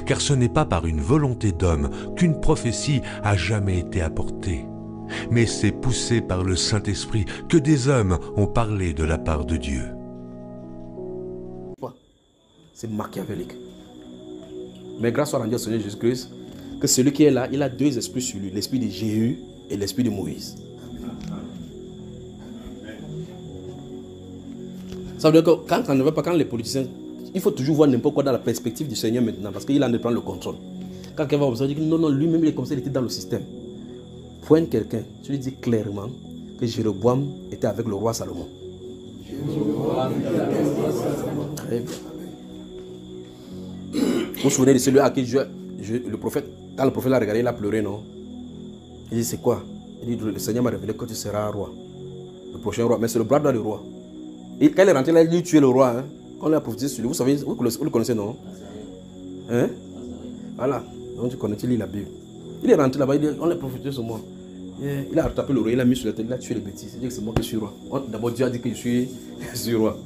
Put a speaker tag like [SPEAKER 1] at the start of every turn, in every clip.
[SPEAKER 1] car ce n'est pas par une volonté d'homme qu'une prophétie a jamais été apportée, mais c'est poussé par le Saint-Esprit que des hommes ont parlé de la part de Dieu.
[SPEAKER 2] C'est machiavélique. Mais grâce à Dieu Seigneur Jésus-Christ, que celui qui est là, il a deux esprits sur lui, l'esprit de Jéhu et l'esprit de Moïse. Ça veut dire que quand on ne veut pas, quand les politiciens, il faut toujours voir n'importe quoi dans la perspective du Seigneur maintenant, parce qu'il a de prendre le contrôle. Quand quelqu'un va observer, il dit que non, lui-même il est comme ça, il était dans le système. Pointe quelqu'un, tu lui dis clairement que Jéroboam était avec le roi Salomon. Très bien. Vous vous souvenez de celui à qui le prophète, quand le prophète l'a regardé, il a pleuré, non? Il dit, c'est quoi? Il dit, le Seigneur m'a révélé que tu seras roi. Le prochain roi, mais c'est le bras droit du roi. Et quand il est rentré là, il dit, tuer le roi. Hein? Quand on l'a prophétisé sur lui, vous savez, vous le connaissez, non? Hein? Voilà. Donc tu connais, tu lis la Bible. Il est rentré là-bas, il dit, on l'a prophétisé sur moi. Il a rattrapé le roi, il a mis sur la tête, il a tué les bêtises. Il dit que c'est moi qui suis roi. D'abord, Dieu a dit que je suis roi.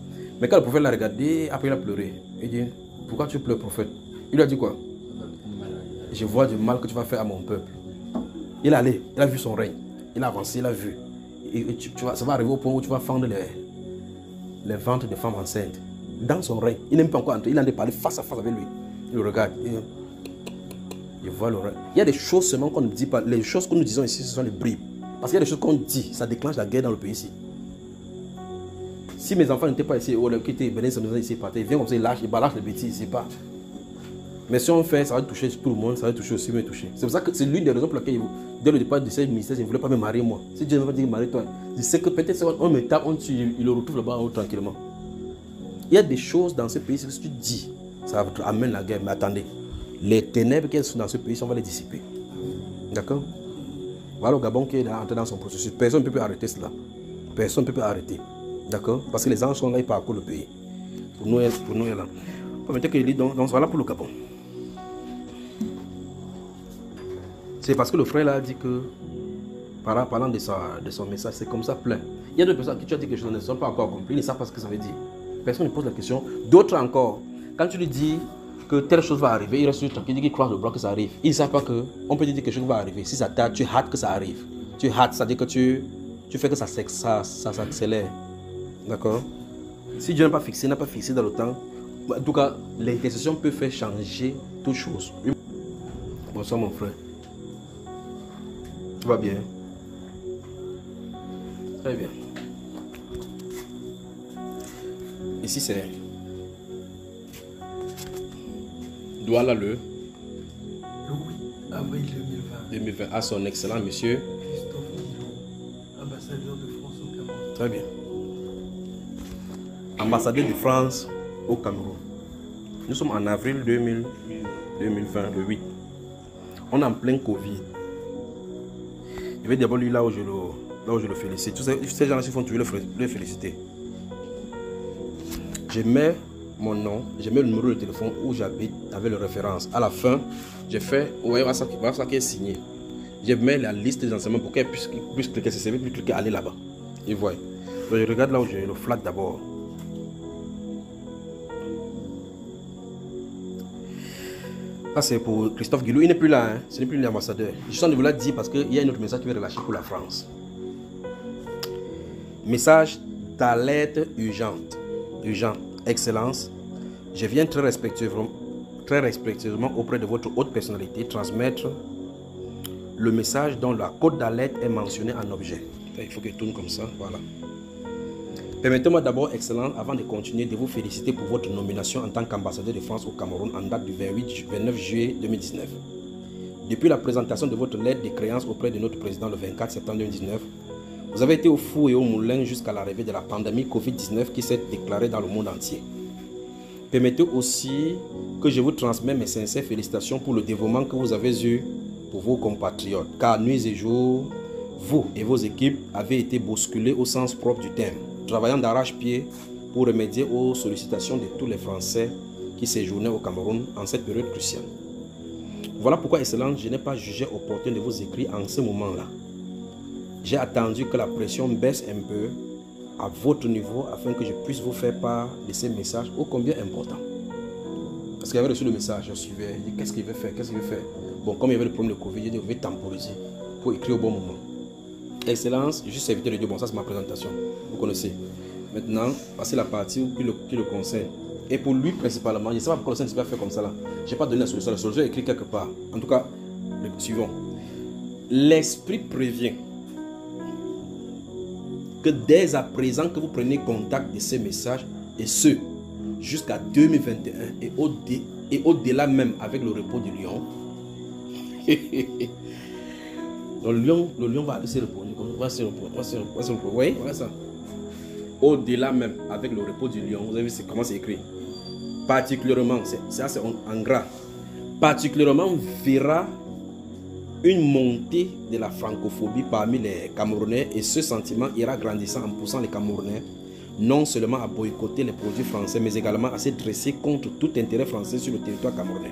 [SPEAKER 2] Mais quand le prophète l'a regardé, après il a pleuré. Il dit, pourquoi tu pleures, prophète? Il lui a dit quoi? Je vois du mal que tu vas faire à mon peuple. Il est allé, il a vu son règne. Il a avancé, il a vu. Et ça va arriver au point où tu vas fendre les ventres des femmes enceintes. Dans son règne. Il n'est pas encore entré, il en est parlé face à face avec lui. Il le regarde. Il voit le règne. Il y a des choses seulement qu'on ne dit pas. Les choses que nous disons ici, ce sont les bribes. Parce qu'il y a des choses qu'on dit, ça déclenche la guerre dans le pays ici. Si mes enfants n'étaient pas ici, ou qui étaient ici, ils viennent comme ça, ils balâchent les bêtises, c'est pas. Mais si on fait, ça va toucher tout le monde, ça va toucher aussi, me toucher. C'est pour ça que c'est l'une des raisons pour lesquelles, dès le départ de ce ministère, je ne voulais pas me marier moi. Si Dieu m'a dit marie-toi, je sais que peut-être on me tape, il le retrouve là-bas en haut tranquillement. Il y a des choses dans ce pays, si tu dis, ça amène la guerre. Mais attendez, les ténèbres qui sont dans ce pays, on va les dissiper. D'accord? Voilà le Gabon qui est entré dans son processus. Personne ne peut arrêter cela. Personne ne peut arrêter. D'accord? Parce que les anges sont là, ils parcourent le pays. Pour nous, il est là. Donc voilà pour le Gabon. C'est parce que le frère là a dit que, parlant de son message, c'est comme ça plein. Il y a d'autres personnes qui tu as dit que les choses ne sont pas encore accomplies, ils ne savent pas ce que ça veut dire. Personne ne pose la question. D'autres encore, quand tu lui dis que telle chose va arriver, il reste tranquille, il dit qu'il croise le bras que ça arrive. Ils ne savent pas qu'on peut dire que quelque chose va arriver. Si ça tarde, tu hâtes que ça arrive. Tu hâtes, ça veut dire que tu fais que ça s'accélère. D'accord? Si Dieu n'a pas fixé dans le temps, en tout cas, l'intercession peut faire changer toutes choses. Bonsoir mon frère. Tout va bien? Très bien. Ici c'est Douala le
[SPEAKER 3] 8 avril
[SPEAKER 2] 2020 à son excellent monsieur
[SPEAKER 3] Christophe Milo, ambassadeur de France au Cameroun.
[SPEAKER 2] Très bien. Ambassadeur de France au Cameroun. Nous sommes en avril 2020, le 8. On est en plein Covid. Je vais d'abord lui là où je le félicite. Tous ces gens-là, s'ils font toujours le féliciter. Je mets mon nom, je mets le numéro de téléphone où j'habite avec la référence. À la fin, j'ai fait, voilà ça qui est signé. Je mets la liste des enseignements pour qu'elle puisse cliquer sur CV, puis cliquer aller là-bas. Et voilà. Donc je regarde là où je le flatte d'abord. Ça c'est pour Christophe Guilou, il n'est plus là, hein. Ce n'est plus l'ambassadeur. Je suis en train de vous la dire parce qu'il y a un autre message qui va relâcher pour la France. Message d'alerte urgente. Urgent. Excellence, je viens très respectueusement auprès de votre haute personnalité transmettre le message dont la code d'alerte est mentionnée en objet. Il faut qu'il tourne comme ça, voilà. Permettez-moi d'abord, Excellence, avant de continuer, de vous féliciter pour votre nomination en tant qu'ambassadeur de France au Cameroun en date du 29 juillet 2019. Depuis la présentation de votre lettre de créance auprès de notre président le 24 septembre 2019, vous avez été au four et au moulin jusqu'à l'arrivée de la pandémie Covid-19 qui s'est déclarée dans le monde entier. Permettez aussi que je vous transmets mes sincères félicitations pour le dévouement que vous avez eu pour vos compatriotes, car nuit et jour, vous et vos équipes avez été bousculés au sens propre du terme, travaillant d'arrache-pied pour remédier aux sollicitations de tous les Français qui séjournaient au Cameroun en cette période cruciale. Voilà pourquoi, Excellence, je n'ai pas jugé opportun de vous écrire en ce moment-là. J'ai attendu que la pression baisse un peu à votre niveau afin que je puisse vous faire part de ces messages ô combien importants. Parce qu'il avait reçu le message, je suivais. Il dit qu'est-ce qu'il veut faire, qu'est-ce qu'il veut faire. Bon, comme il y avait le problème de Covid, il dit on veut temporiser pour écrire au bon moment. Excellence, juste serviteur de Dieu, bon ça c'est ma présentation, vous connaissez. Maintenant, voici la partie qui le concerne. Et pour lui principalement, je ne sais pas pourquoi le Saint-Esprit a fait comme ça là. Je n'ai pas donné la solution est écrite quelque part. En tout cas, le suivant. L'Esprit prévient que dès à présent que vous prenez contact de ces messages, et ce, jusqu'à 2021, et au-delà même avec le repos du lion, le lion va se reposer. Oui, voilà ça. Au-delà même avec le repos du lion, vous avez vu comment c'est écrit. Particulièrement, c'est en gras. Particulièrement verra une montée de la francophobie parmi les Camerounais et ce sentiment ira grandissant en poussant les Camerounais non seulement à boycotter les produits français mais également à se dresser contre tout intérêt français sur le territoire camerounais.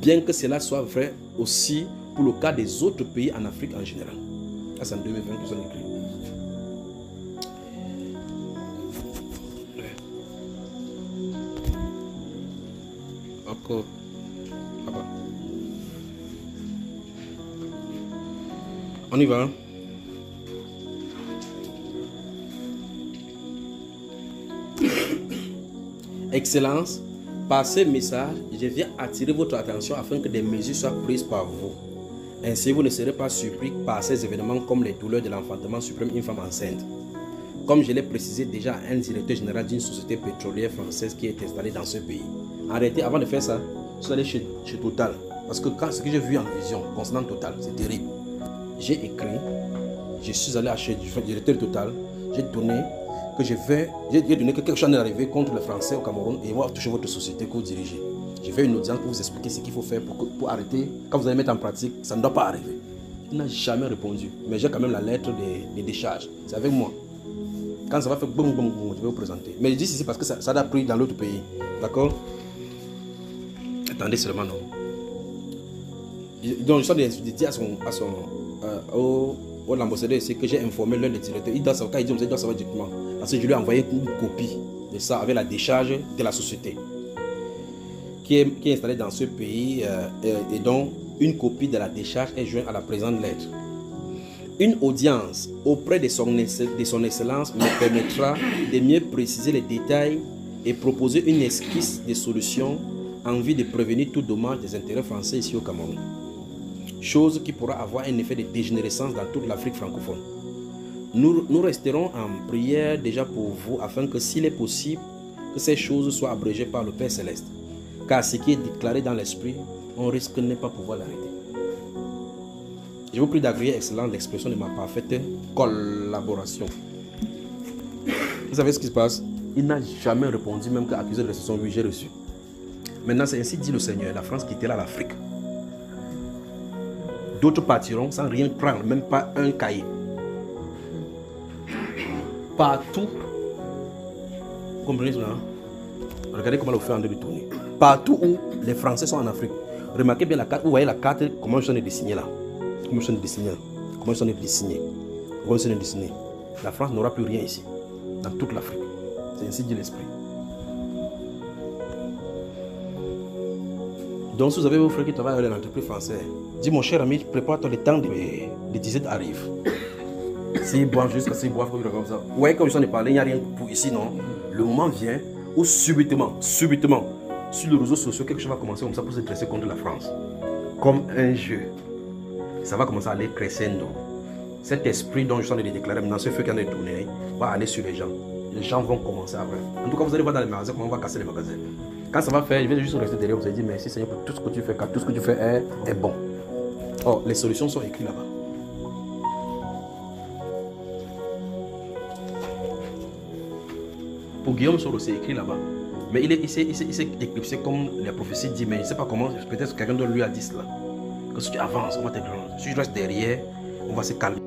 [SPEAKER 2] Bien que cela soit vrai aussi pour le cas des autres pays en Afrique en général. Ça c'est en 2020 que ça écrit. Encore. Là-bas. On y va. Excellence, par ce message, je viens attirer votre attention afin que des mesures soient prises par vous. Ainsi, vous ne serez pas surpris par ces événements comme les douleurs de l'enfantement suprême d'une femme enceinte. Comme je l'ai précisé déjà à un directeur général d'une société pétrolière française qui est installée dans ce pays. Arrêtez, avant de faire ça, je suis allé chez Total. Parce que ce que j'ai vu en vision concernant Total, c'est terrible. J'ai écrit, je suis allé acheter du directeur Total, j'ai donné que quelque chose est arrivé contre les Français au Cameroun et on va toucher votre société que vous dirigez. J'ai fait une audience pour vous expliquer ce qu'il faut faire pour arrêter. Quand vous allez mettre en pratique, ça ne doit pas arriver. Il n'a jamais répondu. Mais j'ai quand même la lettre des décharges. C'est avec moi. Quand ça va faire boum, boum, boum, je vais vous présenter. Mais je dis ceci parce que ça a pris dans l'autre pays. D'accord? Attendez seulement, non. Donc, je suis dit au l'ambassadeur ici que j'ai informé l'un des directeurs. Il doit savoir, quand il dit, il doit savoir directement. Parce que je lui ai envoyé une copie de ça avec la décharge de la société qui est installée dans ce pays et dont une copie de la décharge est jointe à la présente lettre. Une audience auprès de son excellence me permettra de mieux préciser les détails et proposer une esquisse de solution en vue de prévenir tout dommage des intérêts français ici au Cameroun. Chose qui pourra avoir un effet de dégénérescence dans toute l'Afrique francophone. Nous resterons en prière déjà pour vous afin que s'il est possible que ces choses soient abrégées par le Père Céleste. Car ce qui est déclaré dans l'esprit, on risque de ne pas pouvoir l'arrêter. Je vous prie d'agréer excellent l'expression de ma parfaite collaboration. Vous savez ce qui se passe? Il n'a jamais répondu, même qu'accusé de réception, oui, j'ai reçu. Maintenant, c'est ainsi dit le Seigneur, la France quittera l'Afrique. D'autres partiront sans rien prendre, même pas un cahier. Partout, vous comprenez cela? Regardez comment le fait en train de tourner. Partout où les Français sont en Afrique, remarquez bien la carte, vous voyez la carte, comment je suis en train de dessiner là. Comment je suis en train de dessiner là. Comment je suis en train de dessiner. Comment je suis en train de dessiner. La France n'aura plus rien ici, dans toute l'Afrique. C'est ainsi dit l'esprit. Donc, si vous avez vos frères qui travaillent avec l'entreprise française, dis mon cher ami, prépare-toi, le temps de disette arrive. S'ils boivent jusqu'à s'ils boivent comme ça. Vous voyez, comme je suis en train de parler, il n'y a rien pour ici, non? Le moment vient où subitement, sur les réseaux sociaux, quelque chose va commencer comme ça pour se dresser contre la France. Comme un jeu. Ça va commencer à aller crescendo. Cet esprit dont je suis en train de déclarer maintenant, ce feu qui est en train de tourner, va aller sur les gens. Les gens vont commencer après. En tout cas, vous allez voir dans les magasins comment on va casser les magasins. Quand ça va faire, je vais juste rester derrière, vous allez dire merci Seigneur pour tout ce que tu fais, car tout ce que tu fais est bon. Oh, les solutions sont écrites là-bas. Pour Guillaume Soro, c'est écrit là-bas. Mais il s'est éclipsé comme la prophétie dit, mais je ne sais pas comment, peut-être que quelqu'un d'autre lui a dit cela. Que si tu avances, on va t'éclairer. Si tu restes derrière, on va se calmer.